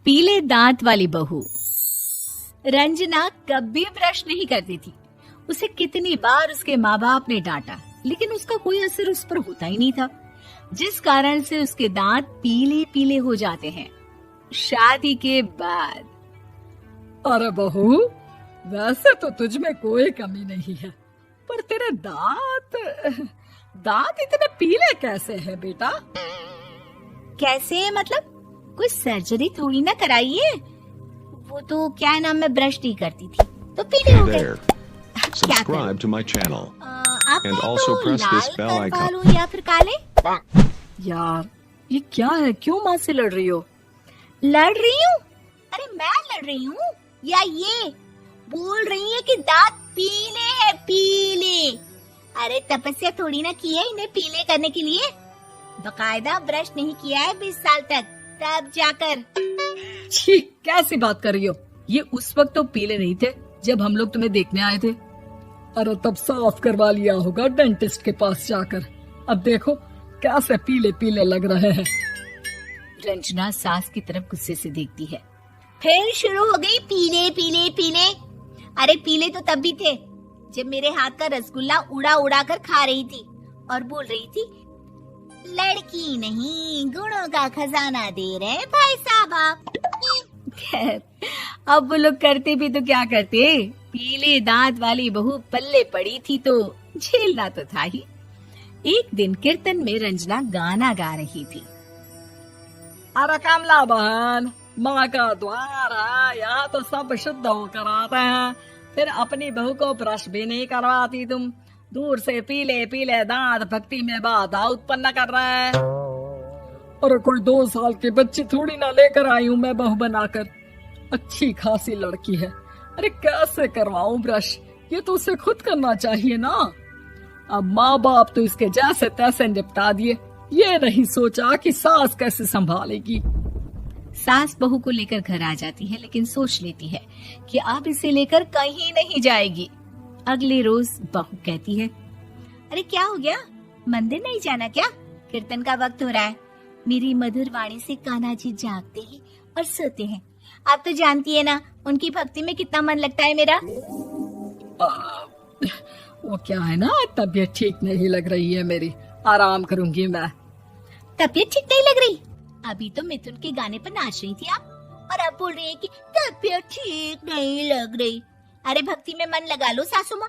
पीले दांत वाली बहू। रंजना कभी ब्रश नहीं करती थी। उसे कितनी बार उसके माँ बाप ने डांटा, लेकिन उसका कोई असर उस पर होता ही नहीं था, जिस कारण से उसके दांत पीले पीले हो जाते हैं। शादी के बाद। अरे बहू, वैसे तो तुझ में कोई कमी नहीं है, पर तेरे दांत इतने पीले कैसे हैं बेटा? कैसे मतलब? कोई सर्जरी थोड़ी ना कराई है। वो तो क्या नाम, मैं ब्रश नहीं करती थी तो पीले हो गए। Subscribe to my channel and also तो press this लाल bell कर icon. वालों या फिर काले? यार ये क्या है, क्यों माँ से लड़ रही हो? लड़ रही हूँ? अरे मैं लड़ रही हूँ या ये बोल रही है कि दांत पीले हैं, पीले। अरे तपस्या थोड़ी ना की है इन्हें पीले करने के लिए। बकायदा ब्रश नहीं किया है 20 साल तक, तब जाकर। छी, कैसी बात कर रही हो? ये उस वक्त तो पीले नहीं थे जब हम लोग तुम्हें देखने आए थे। अरे तब साफ करवा लिया होगा डेंटिस्ट के पास जाकर। अब देखो कैसे पीले पीले लग रहे हैं। रंजना सास की तरफ गुस्से से देखती है। फिर शुरू हो गई पीले पीले पीले। अरे पीले तो तब भी थे जब मेरे हाथ का रसगुल्ला उड़ा उड़ा कर खा रही थी और बोल रही थी, लड़की नहीं गुणों का खजाना दे रहे भाई साहब आप। खैर, अब वो लोग करते भी तो क्या करते, पीले दांत वाली बहू पल्ले पड़ी थी तो झेलना तो था ही। एक दिन कीर्तन में रंजना गाना गा रही थी। अरे कमला बहन, माँ का द्वार है, यहाँ तो सब शुद्ध होकर आते हैं, फिर अपनी बहू को ब्रश भी नहीं करवाती तुम। दूर से पीले पीले दांत भक्ति में बाधा उत्पन्न कर रहे हैं। अरे कोई 2 साल के बच्ची थोड़ी ना लेकर आई हूँ मैं बहू बनाकर। अच्छी खासी लड़की है, अरे कैसे करवाऊं ब्रश? ये तो उसे खुद करना चाहिए ना। अब माँ बाप तो इसके जैसे तैसे निपटा दिए, ये नहीं सोचा कि सास कैसे संभालेगी। सास बहू को लेकर घर आ जाती है, लेकिन सोच लेती है कि अब इसे लेकर कहीं नहीं जाएगी। अगले रोज बहू कहती है, अरे क्या हो गया, मंदिर नहीं जाना क्या? कीर्तन का वक्त हो रहा है। मेरी मधुर वाणी से कान्हा जी जागते हैं और सोते हैं। आप तो जानती है ना उनकी भक्ति में कितना मन लगता है मेरा। वो क्या है ना, तबीयत ठीक नहीं लग रही है मेरी, आराम करूंगी मैं। तबीयत ठीक नहीं लग रही? अभी तो मिथुन के गाने पर नाच रही थी आप, और अब बोल रही है कि तबीयत ठीक नहीं लग रही। अरे भक्ति में मन लगा लो सासू माँ,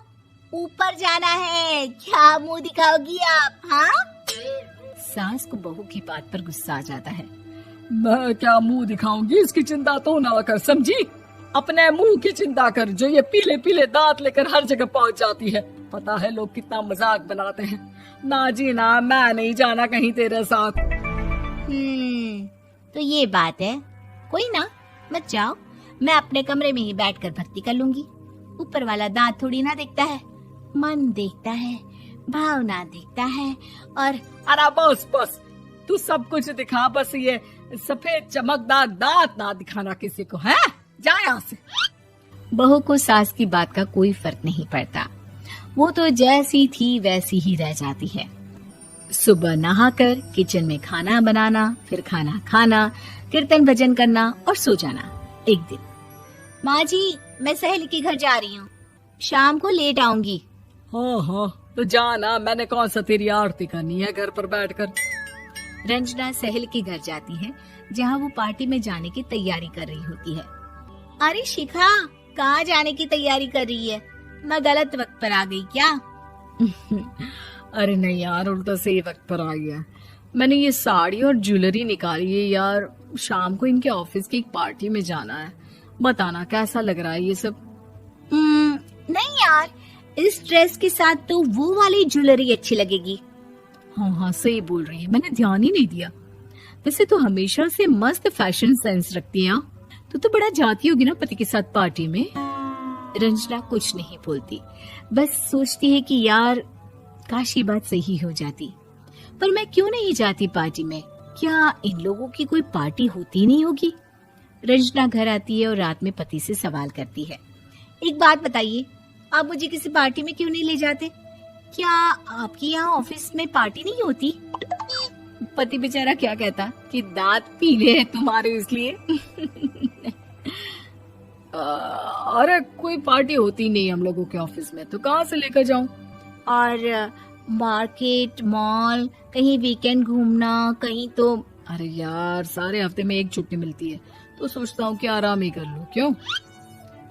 ऊपर जाना है, क्या मुंह दिखाओगी आप? हाँ? सास को बहू की बात पर गुस्सा आ जाता है। मैं क्या मुंह दिखाऊंगी, इसकी चिंता तो ना कर, समझी? अपने मुंह की चिंता कर, जो ये पीले पीले दांत लेकर हर जगह पहुंच जाती है। पता है लोग कितना मजाक बनाते हैं। ना जी ना, मैं नहीं जाना कहीं तेरे साथ। तो ये बात है। कोई ना, मत जाओ, मैं अपने कमरे में ही बैठकर भक्ति कर लूंगी। ऊपर वाला दांत थोड़ी ना देखता है, मन देखता है, भावना देखता है। और अरे बस बस, तू सब कुछ दिखा, बस ये सफेद चमकदार दांत ना दिखाना किसी को, है? जा यहाँ से। बहू को सास की बात का कोई फर्क नहीं पड़ता। वो तो जैसी थी वैसी ही रह जाती है। सुबह नहाकर किचन में खाना बनाना, फिर खाना खाना, कीर्तन भजन करना और सो जाना। एक दिन, माँ जी मैं सहेली के घर जा रही हूँ, शाम को लेट आऊंगी। हाँ हाँ तो जाना, मैंने कौन सा तेरी आरती करनी है घर पर बैठकर। रंजना सहेली के घर जाती है, जहाँ वो पार्टी में जाने की तैयारी कर रही होती है। अरे शिखा, कहाँ जाने की तैयारी कर रही है? मैं गलत वक्त पर आ गई क्या? अरे नहीं यार, उल्टा सही वक्त पर आई है। मैंने ये साड़ी और ज्वेलरी निकाली है यार, शाम को इनके ऑफिस की एक पार्टी में जाना है। बताना कैसा लग रहा है ये सब? नहीं यार, इस ड्रेस के साथ तो वो वाली ज्वेलरी अच्छी लगेगी। हाँ हाँ सही बोल रही है, मैंने ध्यान ही नहीं दिया। वैसे तो हमेशा से मस्त फैशन सेंस रखती है। तो बड़ा जाती होगी ना पति के साथ पार्टी में। रंजना कुछ नहीं बोलती, बस सोचती है कि यार काश ये बात सही हो जाती, पर मैं क्यों नहीं जाती पार्टी में? क्या इन लोगों की कोई पार्टी होती नहीं होगी? रंजना घर आती है और रात में पति से सवाल करती है, एक बात बताइए, आप मुझे किसी पार्टी में क्यों नहीं ले जाते? क्या आपके यहाँ ऑफिस में पार्टी नहीं होती? पति बेचारा क्या कहता कि दांत पीले हैं तुम्हारे इसलिए। अरे कोई पार्टी होती नहीं हम लोगों के ऑफिस में, तो कहाँ से लेकर जाऊं? और मार्केट, मॉल, कहीं वीकेंड घूमना, कहीं तो। अरे यार सारे हफ्ते में एक छुट्टी मिलती है, तो सोचता हूँ कि आराम ही कर लूं। क्यों?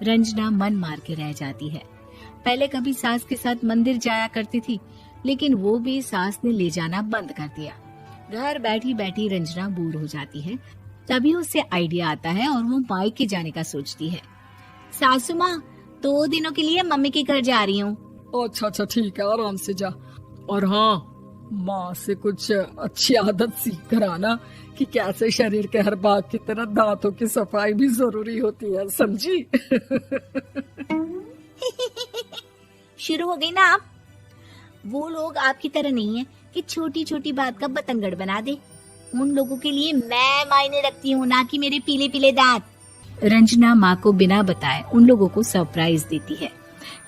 रंजना मन मार के रह जाती है। पहले कभी सास के साथ मंदिर जाया करती थी, लेकिन वो भी सास ने ले जाना बंद कर दिया। घर बैठी बैठी रंजना बोर हो जाती है। तभी उसे आइडिया आता है और वो मायके जाने का सोचती है। सासू माँ, 2 दिनों के लिए मम्मी के घर जा रही हूँ। अच्छा अच्छा ठीक है, आराम से जा। और हाँ, माँ से कुछ अच्छी आदत सीख कर आना कि कैसे शरीर के हर भाग की तरह दांतों की सफाई भी जरूरी होती है, समझी? शुरू हो गई ना आप। वो लोग आपकी तरह नहीं है कि छोटी छोटी बात का बतंगड़ बना दे। उन लोगों के लिए मैं मायने रखती हूँ, ना कि मेरे पीले पीले दांत। रंजना माँ को बिना बताए उन लोगों को सरप्राइज देती है,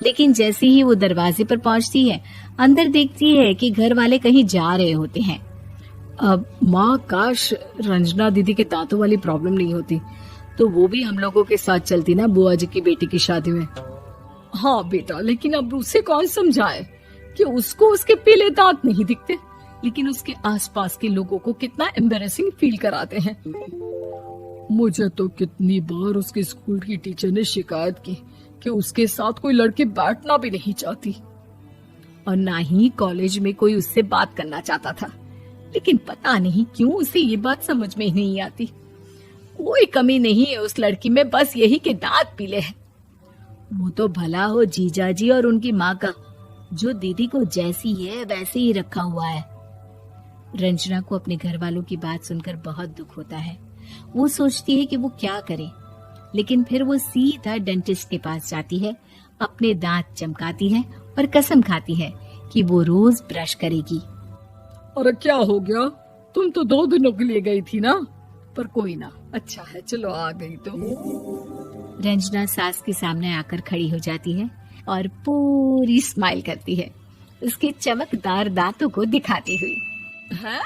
लेकिन जैसे ही वो दरवाजे पर पहुंचती है, अंदर देखती है कि घर वाले कहीं जा रहे होते हैं। अब माँ, काश रंजना दीदी के दांतों वाली प्रॉब्लम नहीं होती, तो वो भी हम लोगों के साथ चलती ना बुआ जी की बेटी की शादी में। हाँ बेटा, लेकिन अब उसे कौन समझाए कि उसको उसके पीले दांत नहीं दिखते, लेकिन उसके आसपास के लोगों को कितना एम्बैरेसिंग फील कराते हैं। मुझे तो कितनी बार उसके स्कूल की टीचर ने शिकायत की कि उसके साथ कोई लड़की बैठना भी नहीं चाहती, और ना ही कॉलेज में कोई उससे बात करना चाहता था। लेकिन पता नहीं क्यों उसे ये बात समझ में ही नहीं आती। कोई कमी नहीं है उस लड़की में, बस यही कि दांत पीले हैं। वो तो भला हो जीजा जी और उनकी माँ का, जो दीदी को जैसी है वैसे ही रखा हुआ है। रंजना को अपने घर वालों की बात सुनकर बहुत दुख होता है। वो सोचती है कि वो क्या करे, लेकिन फिर वो सीधा डेंटिस्ट के पास जाती है, अपने दांत चमकाती है और कसम खाती है कि वो रोज ब्रश करेगी। अरे क्या हो गया? तुम तो 2 दिनों के लिए गई थी ना, पर कोई ना, अच्छा है, चलो आ गई तो। रंजना सास के सामने आकर खड़ी हो जाती है और पूरी स्माइल करती है, उसके चमकदार दांतों को दिखाती हुई। हैं?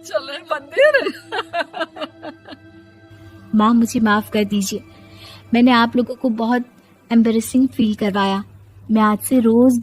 चले मंदिर? माँ, मुझे माफ कर दीजिए, मैंने आप लोगों को बहुत एम्बैरेसिंग फील करवाया। मैं आज से रोज